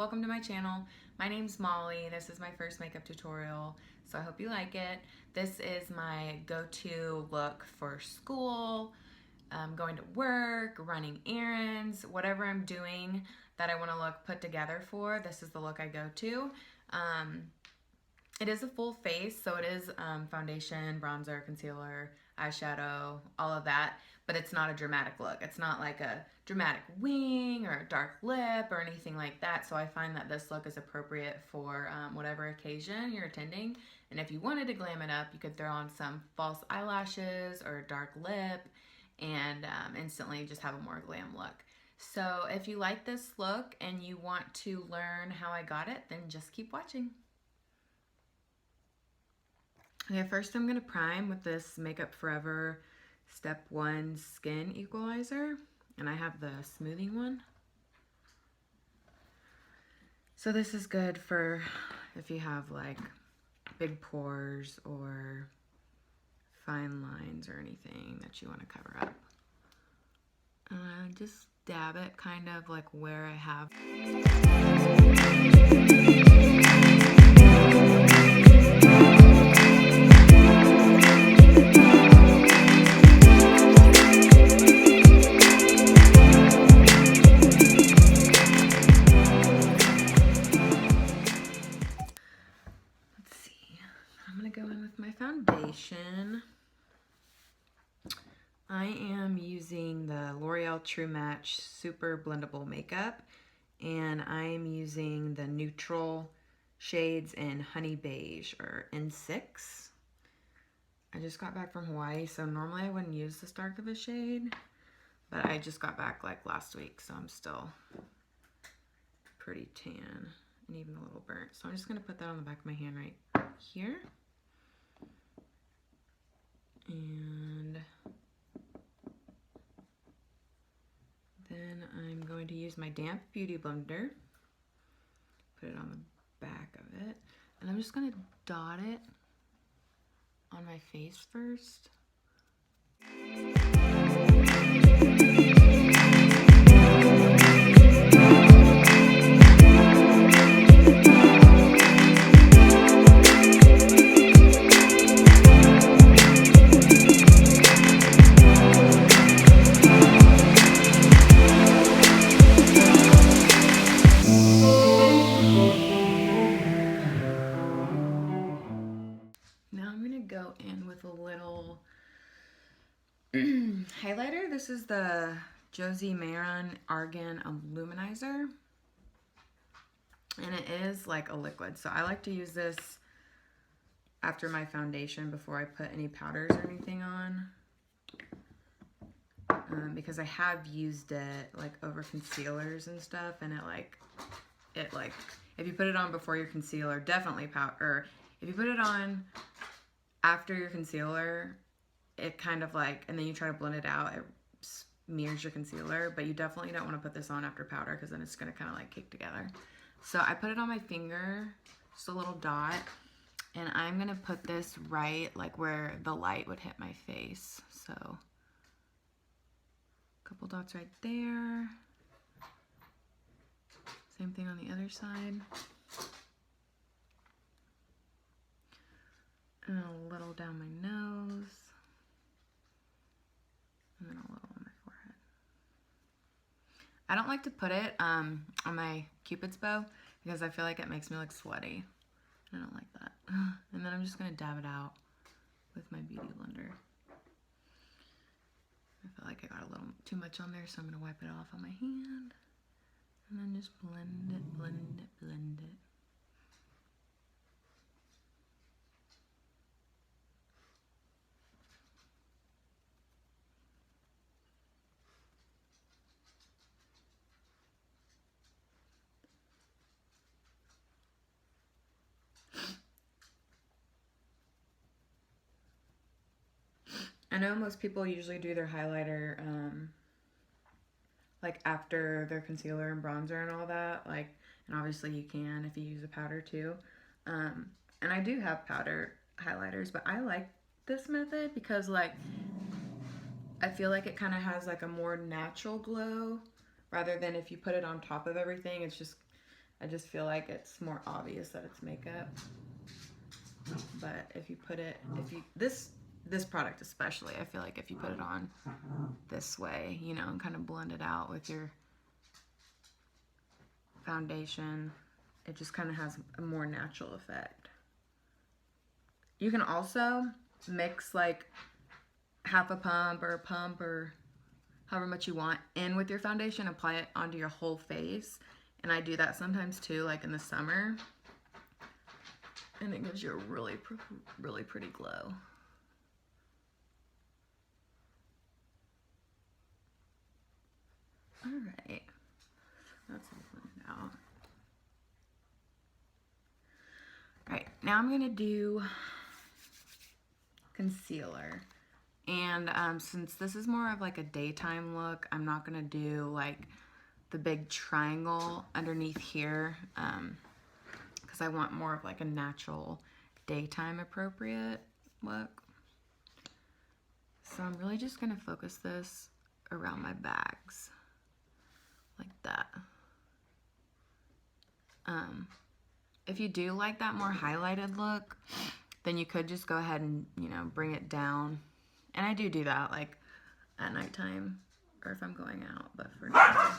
welcome to my channel. My name's Molly. This is my first makeup tutorial, so I hope you like it. This is my go-to look for school, going to work, running errands, whatever I'm doing that I want to look put together for. This is the look I go to. It is a full face, so it is foundation, bronzer, concealer, eyeshadow, all of that, but it's not a dramatic look. It's not like a dramatic wing or a dark lip or anything like that, so I find that this look is appropriate for whatever occasion you're attending. And if you wanted to glam it up, you could throw on some false eyelashes or a dark lip and instantly just have a more glam look. So if you like this look and you want to learn how I got it, then just keep watching. Okay, first I'm going to prime with this Makeup Forever Step 1 Skin Equalizer, and I have the smoothing one. So this is good for if you have like big pores or fine lines or anything that you want to cover up. Just dab it kind of like where I have. Foundation. I am using the L'Oreal True Match Super Blendable Makeup, and I am using the neutral shades in Honey Beige or N6. I just got back from Hawaii, so normally I wouldn't use this dark of a shade, but I just got back like last week, so I'm still pretty tan and even a little burnt. So I'm just going to put that on the back of my hand right here. And then I'm going to use my damp beauty blender, put it on the back of it, and I'm just going to dot it on my face first. Go in with a little highlighter. This is the Josie Maran Argan Luminizer, and it is like a liquid, so I like to use this after my foundation before I put any powders or anything on, because I have used it like over concealers and stuff, and it like if you put it on before your concealer, definitely powder, or if you put it on after your concealer, it kind of like, and then you try to blend it out, it smears your concealer, but you definitely don't want to put this on after powder because then it's going to kind of like kick together. So I put it on my finger, just a little dot, and I'm going to put this right like where the light would hit my face. So a couple dots right there. Same thing on the other side. And a little down my nose, and then a little on my forehead. I don't like to put it on my Cupid's bow because I feel like it makes me look sweaty. I don't like that. And then I'm just going to dab it out with my beauty blender. I feel like I got a little too much on there, so I'm going to wipe it off on my hand. And then just blend it, blend it, blend it. I know most people usually do their highlighter like after their concealer and bronzer and all that, like, and obviously you can if you use a powder too. And I do have powder highlighters, but I like this method because like I feel like it kind of has like a more natural glow rather than if you put it on top of everything. It's just, I just feel like it's more obvious that it's makeup. But if you put it, this product especially, I feel like if you put it on this way, you know, and kind of blend it out with your foundation, it just kind of has a more natural effect. You can also mix like half a pump or however much you want in with your foundation, apply it onto your whole face. And I do that sometimes too, like in the summer. And it gives you a really pretty glow. All right, that's all blended out. All right, now I'm gonna do concealer. And since this is more of like a daytime look, I'm not gonna do like the big triangle underneath here, because I want more of like a natural daytime appropriate look. So I'm really just gonna focus this around my bags, like that. If you do like that more highlighted look, then you could just go ahead and, you know, bring it down. And I do that like at nighttime or if I'm going out, but for now, I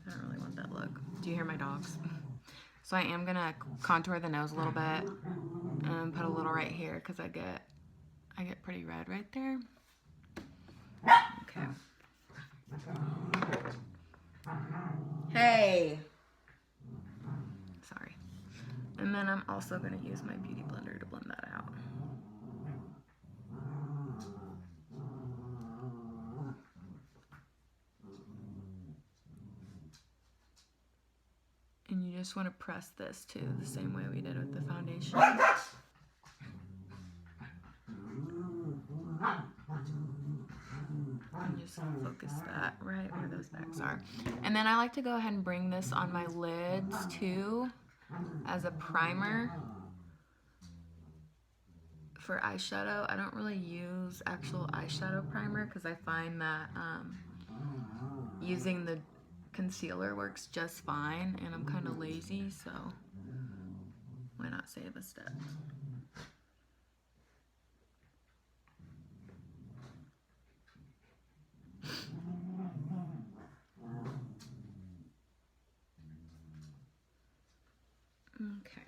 don't really want that look. Do you hear my dogs? So I am gonna contour the nose a little bit and put a little right here because I get pretty red right there. Okay. Hey! Sorry. And then I'm also gonna use my beauty blender to blend that out. And you just want to press this too, the same way we did with the foundation. And just focus that right where those bags are. And then I like to go ahead and bring this on my lids too, as a primer for eyeshadow. I don't really use actual eyeshadow primer because I find that using the concealer works just fine, and I'm kind of lazy, so why not save a step? Okay.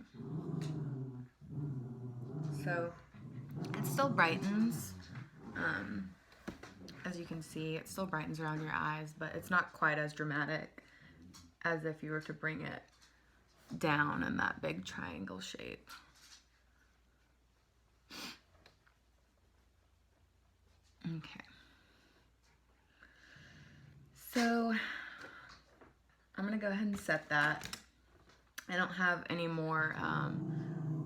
So it still brightens. As you can see, it still brightens around your eyes, but it's not quite as dramatic as if you were to bring it down in that big triangle shape. Okay. So I'm gonna go ahead and set that. I don't have any more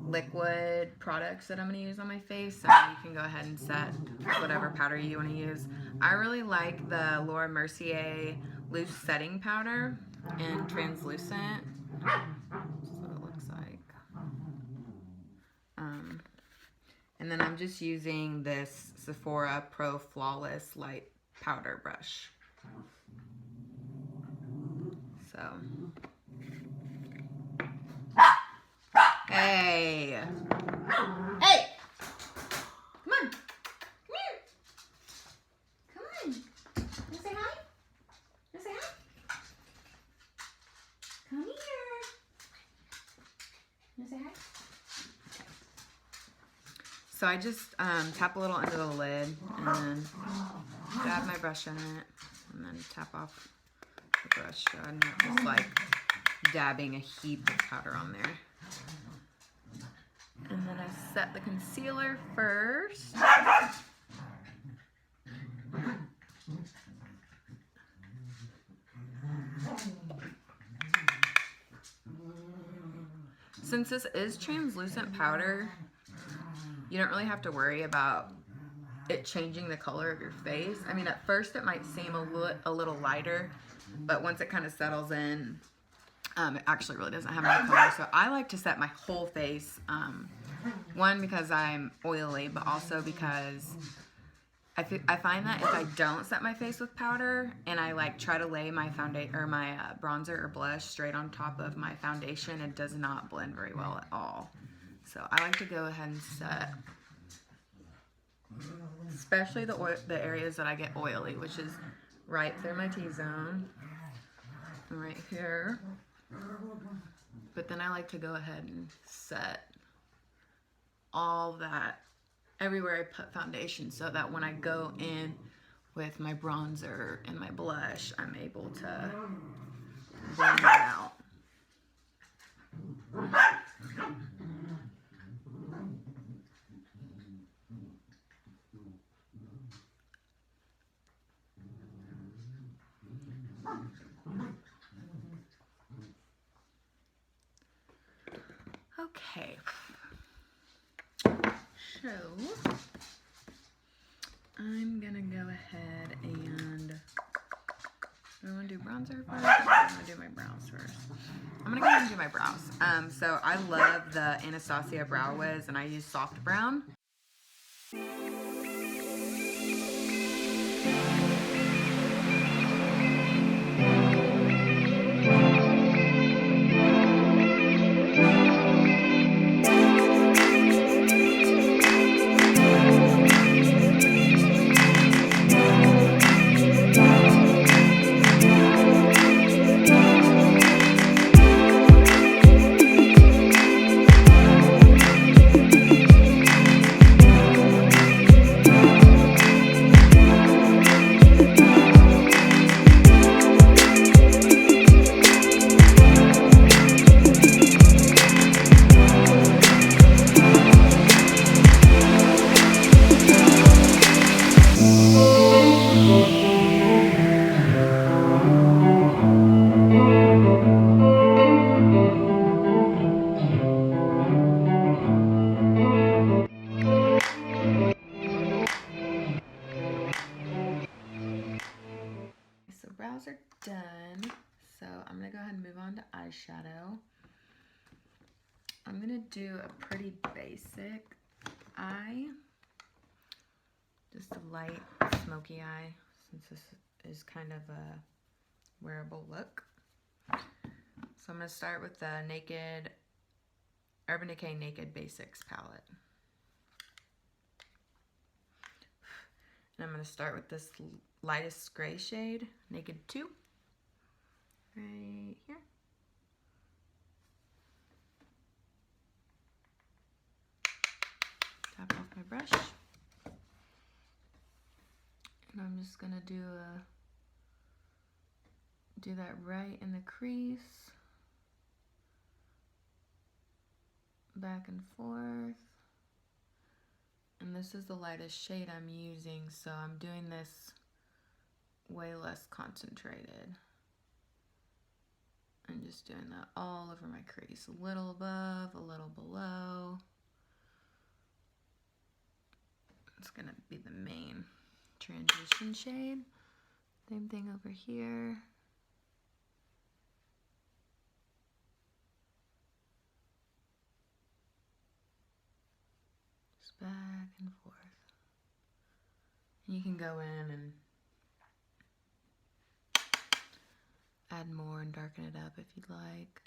liquid products that I'm going to use on my face, so you can go ahead and set whatever powder you want to use. I really like the Laura Mercier loose setting powder in translucent. That's what it looks like. And then I'm just using this Sephora Pro Flawless Light Powder Brush. So... Hey! Hey! Come on! Come here! Come on! You wanna say hi? You wanna say hi? Come here! You wanna say hi? Okay. So I just tap a little under the lid and then dab my brush in it and then tap off the brush so I'm not just like dabbing a heap of powder on there. And then I set the concealer first. Since this is translucent powder, you don't really have to worry about it changing the color of your face. I mean, at first it might seem a little lighter, but once it kind of settles in, it actually really doesn't have any color. So I like to set my whole face. One, because I'm oily, but also because I find that if I don't set my face with powder and I like try to lay my foundation or my bronzer or blush straight on top of my foundation, it does not blend very well at all. So I like to go ahead and set, especially the areas that I get oily, which is right through my T-zone, right here. But then I like to go ahead and set all that everywhere I put foundation so that when I go in with my bronzer and my blush, I'm able to blend that out. Okay, so I'm gonna go ahead and I want to do bronzer first. I'm gonna do my brows first. I'm gonna go ahead and do my brows. So I love the Anastasia Brow Wiz, and I use soft brown. So brows are done. So I'm gonna go ahead and move on to eyeshadow. I'm gonna do a pretty basic eye, just a light smoky eye, since this is kind of a wearable look. So I'm gonna start with the Urban Decay Naked Basics palette. And I'm gonna start with this lightest gray shade, Naked 2, right here. Tap off my brush. And I'm just gonna do that right in the crease. Back and forth. And this is the lightest shade I'm using, so I'm doing this way less concentrated. I'm just doing that all over my crease. A little above, a little below. It's gonna be the main transition shade. Same thing over here. Just back and forth. And you can go in and add more and darken it up if you'd like.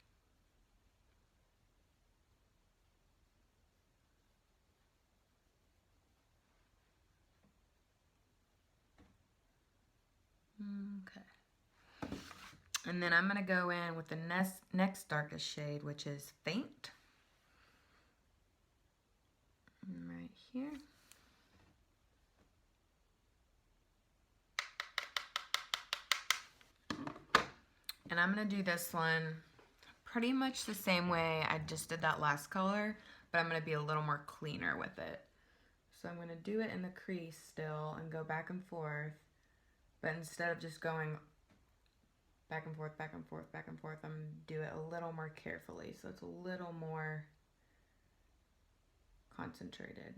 Okay. And then I'm going to go in with the next darkest shade, which is Faint. Right here. And I'm going to do this one pretty much the same way I just did that last color, but I'm going to be a little more cleaner with it. So I'm going to do it in the crease still and go back and forth, but instead of just going back and forth, back and forth, back and forth, I'm going to do it a little more carefully, so it's a little more concentrated.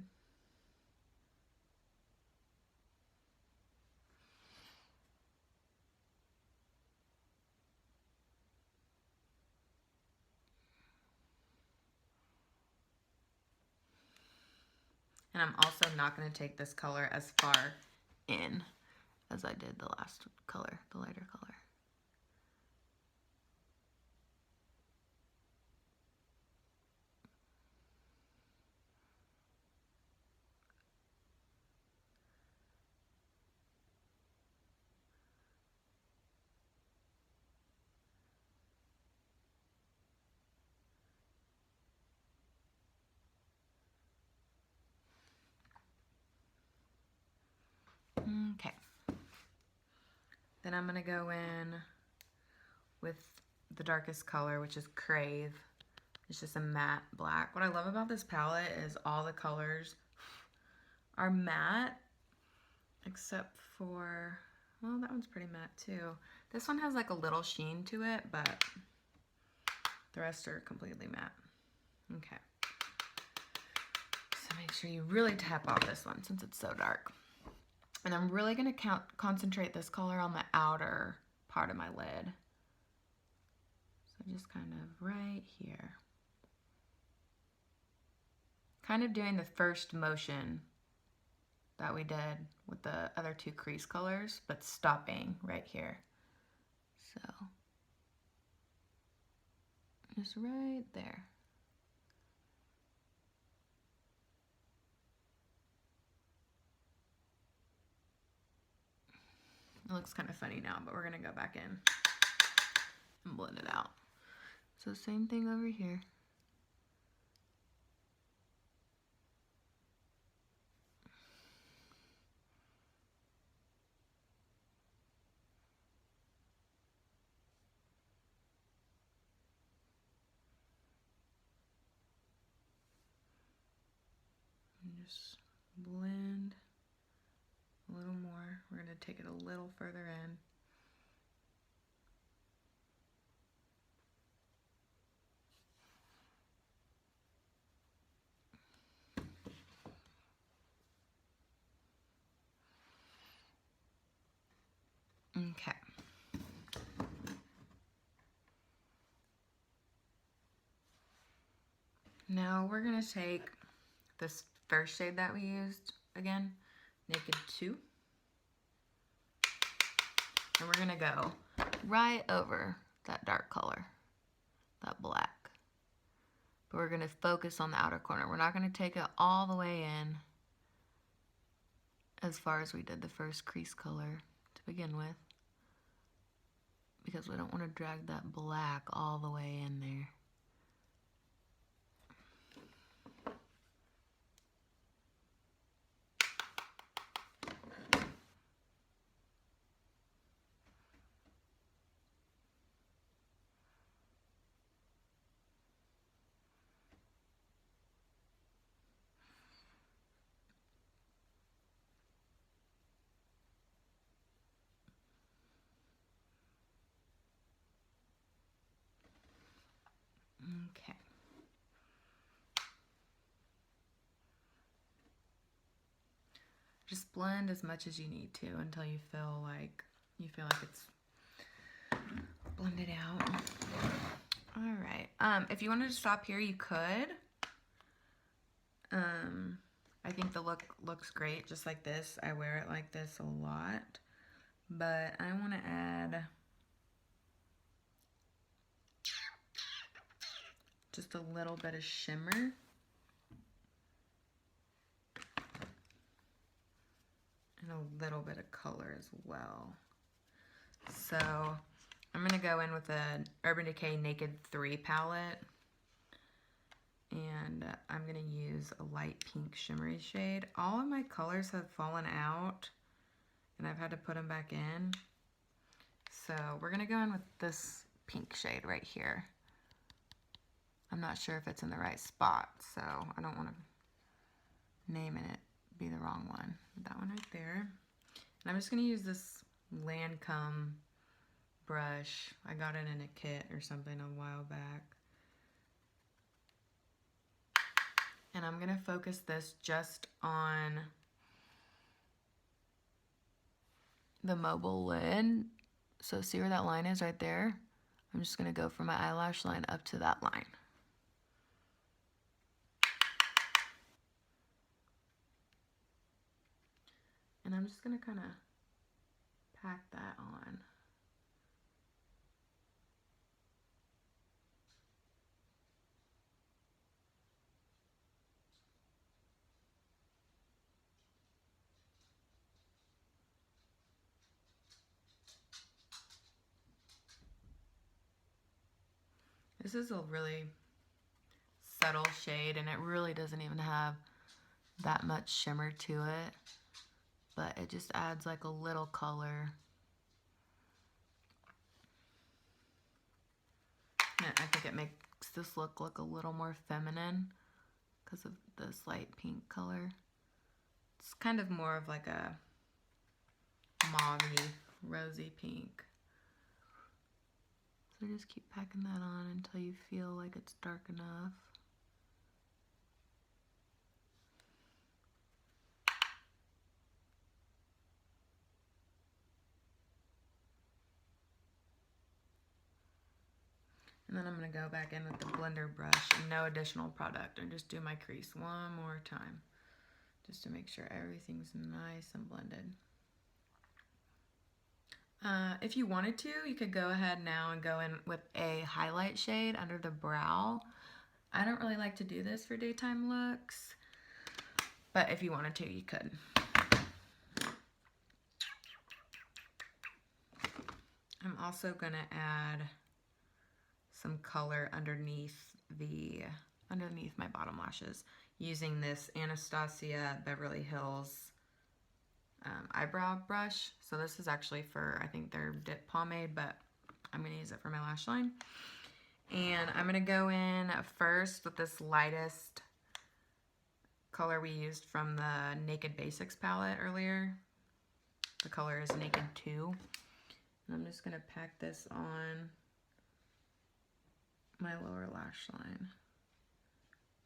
And I'm also not going to take this color as far in as I did the last color, the lighter color. Okay. Then I'm gonna go in with the darkest color, which is Crave. It's just a matte black. What I love about this palette is all the colors are matte, except for, well, that one's pretty matte too. This one has like a little sheen to it, but the rest are completely matte. Okay. So make sure you really tap off this one since it's so dark. And I'm really going to concentrate this color on the outer part of my lid. So just kind of right here. Kind of doing the first motion that we did with the other two crease colors, but stopping right here. So just right there. It looks kind of funny now, but we're gonna go back in and blend it out. So same thing over here. And just blend a little more. We're gonna take it a little further in. Okay. Now we're gonna take this first shade that we used again, Naked 2. And we're gonna go right over that dark color, that black. But we're gonna focus on the outer corner. We're not gonna take it all the way in as far as we did the first crease color to begin with, because we don't want to drag that black all the way in there. Okay. Just blend as much as you need to until you feel like it's blended out. All right. If you wanted to stop here, you could. I think the look looks great just like this. I wear it like this a lot, but I want to add just a little bit of shimmer. And a little bit of color as well. So I'm gonna go in with an Urban Decay Naked 3 palette. And I'm gonna use a light pink shimmery shade. All of my colors have fallen out and I've had to put them back in. So we're gonna go in with this pink shade right here. I'm not sure if it's in the right spot, so I don't wanna name it be the wrong one. That one right there. And I'm just gonna use this Lancome brush. I got it in a kit or something a while back. And I'm gonna focus this just on the mobile lid. So see where that line is right there? I'm just gonna go from my eyelash line up to that line. And I'm just going to kind of pack that on. This is a really subtle shade, and it really doesn't even have that much shimmer to it, but it just adds like a little color. And I think it makes this look a little more feminine because of this light pink color. It's kind of more of like a mauve-y, rosy pink. So just keep packing that on until you feel like it's dark enough. And then I'm going to go back in with the blender brush and no additional product and just do my crease one more time just to make sure everything's nice and blended. If you wanted to, you could go ahead now and go in with a highlight shade under the brow. I don't really like to do this for daytime looks, but if you wanted to, you could. I'm also going to add some color underneath my bottom lashes using this Anastasia Beverly Hills eyebrow brush. So this is actually for, I think their dip pomade, but I'm going to use it for my lash line. And I'm going to go in first with this lightest color we used from the Naked Basics palette earlier. The color is Naked 2. And I'm just going to pack this on my lower lash line.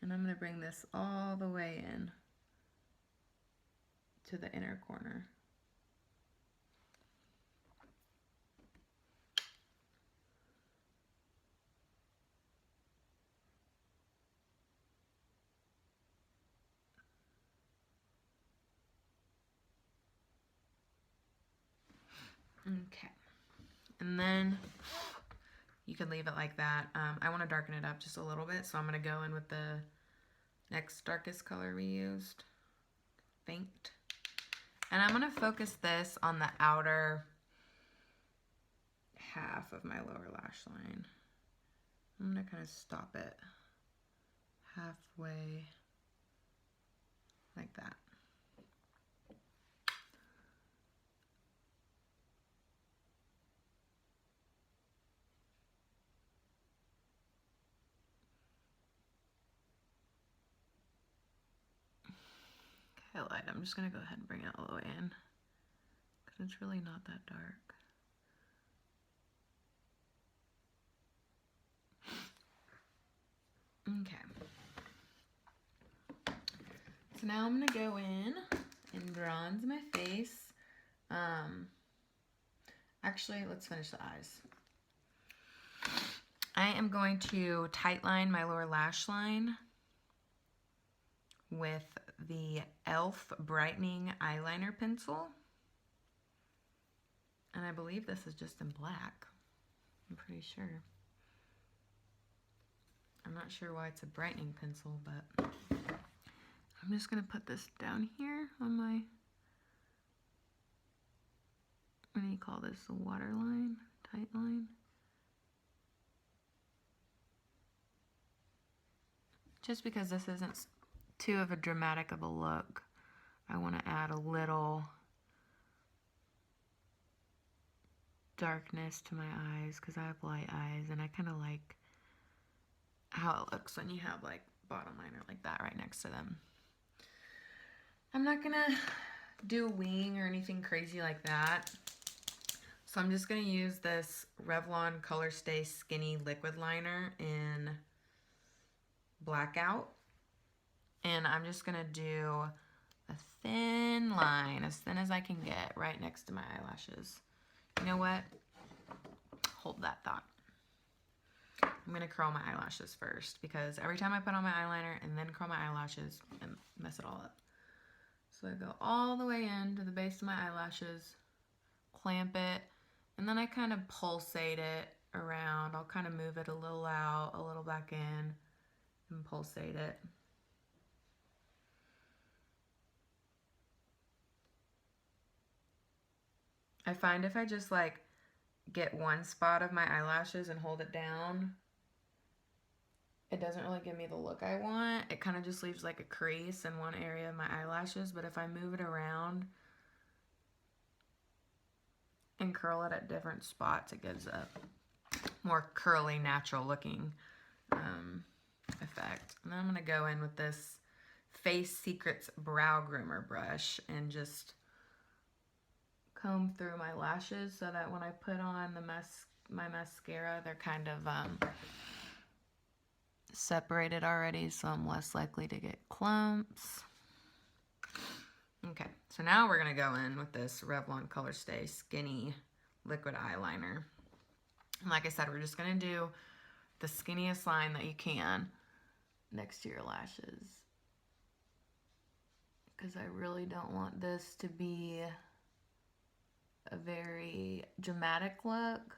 And I'm going to bring this all the way in to the inner corner. Okay. And then you can leave it like that. I want to darken it up just a little bit, so I'm going to go in with the next darkest color we used, Faint. And I'm going to focus this on the outer half of my lower lash line. I'm going to kind of stop it halfway like that. Highlight. I'm just going to go ahead and bring it all the way in because it's really not that dark. Okay. So now I'm going to go in and bronze my face. Actually, let's finish the eyes. I am going to tightline my lower lash line with the e.l.f. Brightening Eyeliner Pencil. And I believe this is just in black. I'm pretty sure. I'm not sure why it's a brightening pencil, but I'm just going to put this down here on my, what do you call this, a water line, tight line? Just because this isn't too of a dramatic of a look, I want to add a little darkness to my eyes because I have light eyes and I kind of like how it looks when you have like bottom liner like that right next to them. I'm not gonna do a wing or anything crazy like that. So I'm just gonna use this Revlon Color Stay Skinny Liquid Liner in Blackout. And I'm just gonna do a thin line, as thin as I can get, right next to my eyelashes. You know what? Hold that thought. I'm gonna curl my eyelashes first because every time I put on my eyeliner and then curl my eyelashes and mess it all up. So I go all the way in to the base of my eyelashes, clamp it, and then I kind of pulsate it around. I'll kind of move it a little out, a little back in, and pulsate it. I find if I just like get one spot of my eyelashes and hold it down, it doesn't really give me the look I want. It kind of just leaves like a crease in one area of my eyelashes, but if I move it around and curl it at different spots, it gives a more curly, natural looking effect. And then I'm gonna go in with this Face Secrets Brow Groomer brush and just comb through my lashes so that when I put on my mascara, they're kind of separated already, so I'm less likely to get clumps. Okay, so now we're gonna go in with this Revlon Color Stay Skinny Liquid Eyeliner. And like I said, we're just gonna do the skinniest line that you can next to your lashes, because I really don't want this to be a very dramatic look,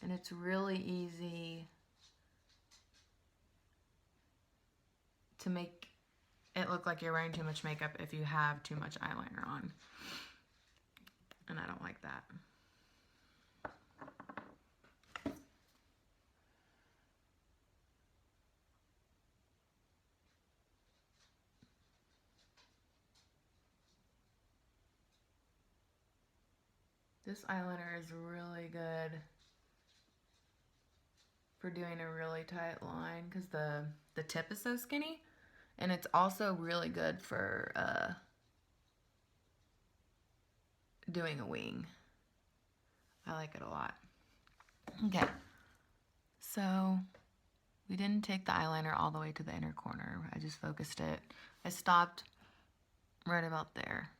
and it's really easy to make it look like you're wearing too much makeup if you have too much eyeliner on, and I don't like that. This eyeliner is really good for doing a really tight line because the tip is so skinny, and it's also really good for doing a wing. I like it a lot. Okay, so we didn't take the eyeliner all the way to the inner corner. I just focused it. I stopped right about there.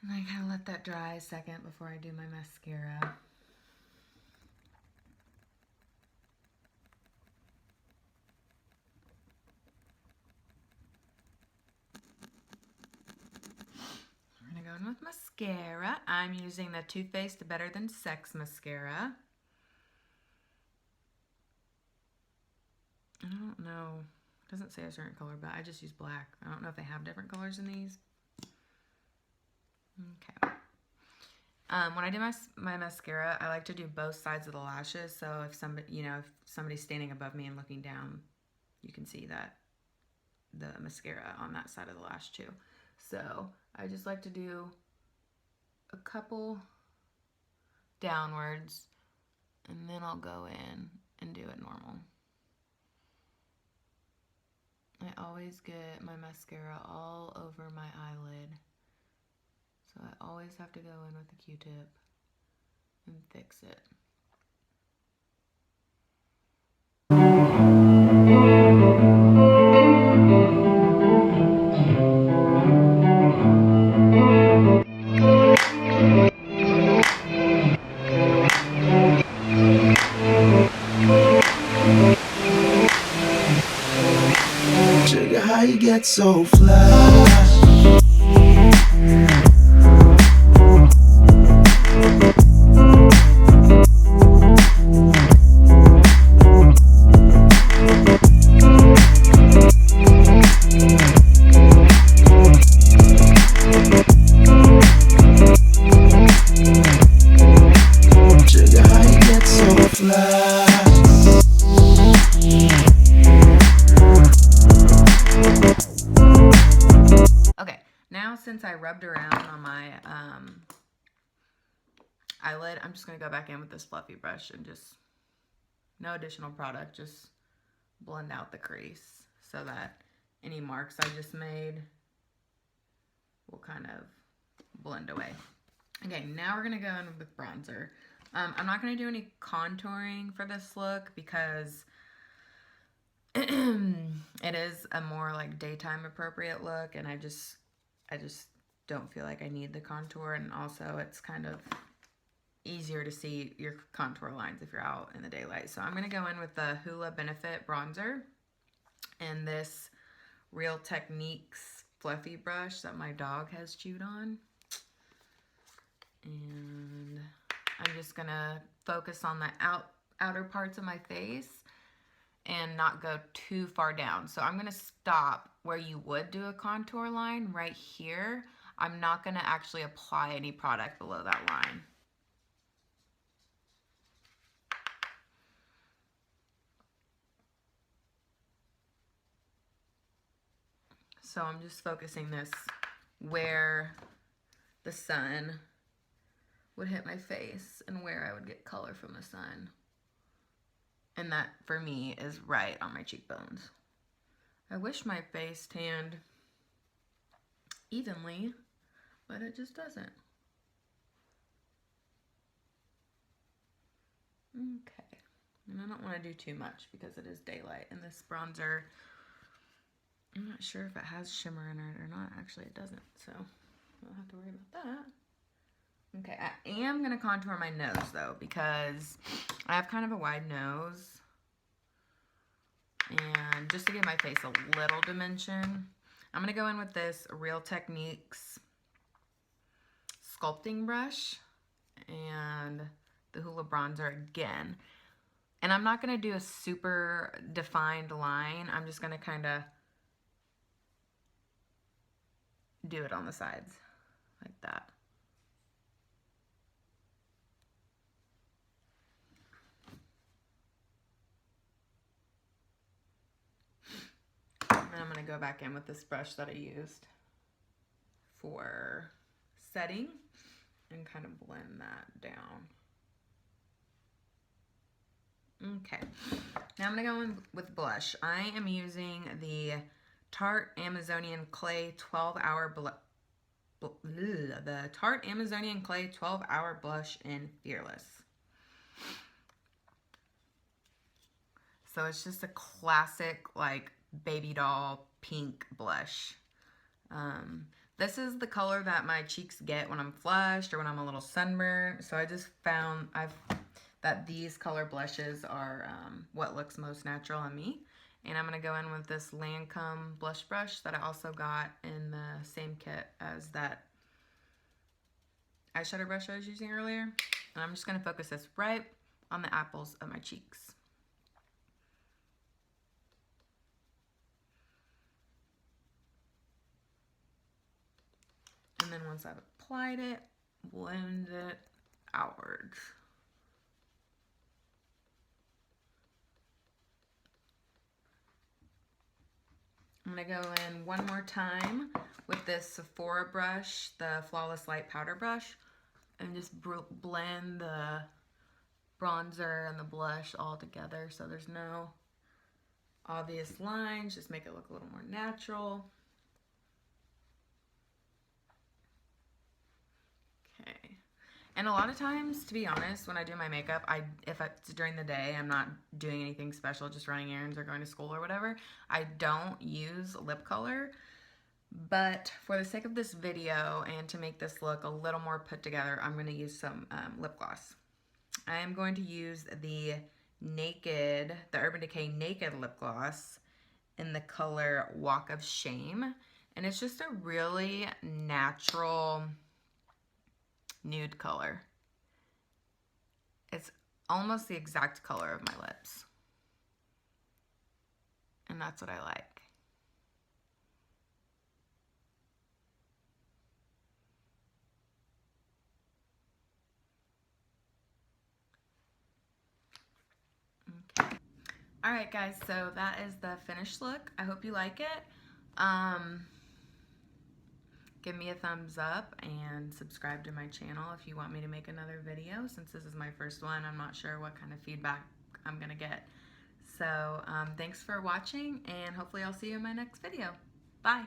And I kind of let that dry a second before I do my mascara. We're gonna go in with mascara. I'm using the Too Faced Better Than Sex mascara. I don't know. It doesn't say a certain color, but I just use black. I don't know if they have different colors in these. Okay. When I do my mascara, I like to do both sides of the lashes. So if somebody, if somebody's standing above me and looking down, you can see that the mascara on that side of the lash too. So I just like to do a couple downwards, and then I'll go in and do it normal. I always get my mascara all over my eyelid, so I always have to go in with a Q-tip and fix it. Sugar, how you get so fly? Sugar, how you get so fly? Okay, now since I rubbed around on my eyelid, I'm just going to go back in with this fluffy brush and just, no additional product, just blend out the crease so that any marks I just made will kind of blend away. Okay, now we're going to go in with bronzer. I'm not going to do any contouring for this look because it is a more like daytime appropriate look, and I just don't feel like I need the contour, and also it's kind of easier to see your contour lines if you're out in the daylight. So I'm going to go in with the Hoola Benefit bronzer, and this Real Techniques fluffy brush that my dog has chewed on. And I'm just gonna focus on the outer parts of my face and not go too far down. So I'm gonna stop where you would do a contour line right here. I'm not gonna actually apply any product below that line. So I'm just focusing this where the sun would hit my face and where I would get color from the sun. And that, for me, is right on my cheekbones. I wish my face tanned evenly, but it just doesn't. Okay. And I don't want to do too much because it is daylight. And this bronzer, I'm not sure if it has shimmer in it or not. Actually, it doesn't, so I don't have to worry about that. Okay, I am going to contour my nose, though, because I have kind of a wide nose. And just to give my face a little dimension, I'm going to go in with this Real Techniques sculpting brush and the Hoola bronzer again. And I'm not going to do a super defined line. I'm just going to kind of do it on the sides like that. And I'm going to go back in with this brush that I used for setting and kind of blend that down. Okay, now I'm going to go in with blush. I am using the Tarte Amazonian Clay 12-hour the Tarte Amazonian Clay 12-hour blush in Fearless. So it's just a classic, like, baby doll pink blush. This is the color that my cheeks get when I'm flushed or when I'm a little sunburned. So I just found that these color blushes are what looks most natural on me. And I'm going to go in with this Lancome blush brush that I also got in the same kit as that eyeshadow brush I was using earlier. And I'm just going to focus this right on the apples of my cheeks. And then once I've applied it, blend it outwards. I'm going to go in one more time with this Sephora brush, the Flawless Light Powder Brush, and just blend the bronzer and the blush all together so there's no obvious lines. Just make it look a little more natural. Okay. And a lot of times, to be honest, when I do my makeup, if it's during the day, I'm not doing anything special, just running errands or going to school or whatever, I don't use lip color. But for the sake of this video and to make this look a little more put together, I'm going to use some lip gloss. I am going to use the Urban Decay Naked lip gloss in the color Walk of Shame. And it's just a really natural nude color. It's almost the exact color of my lips. And that's what I like. Okay. Alright guys, so that is the finished look. I hope you like it. Give me a thumbs up and subscribe to my channel if you want me to make another video. Since this is my first one, I'm not sure what kind of feedback I'm gonna get. So thanks for watching, and hopefully I'll see you in my next video. Bye.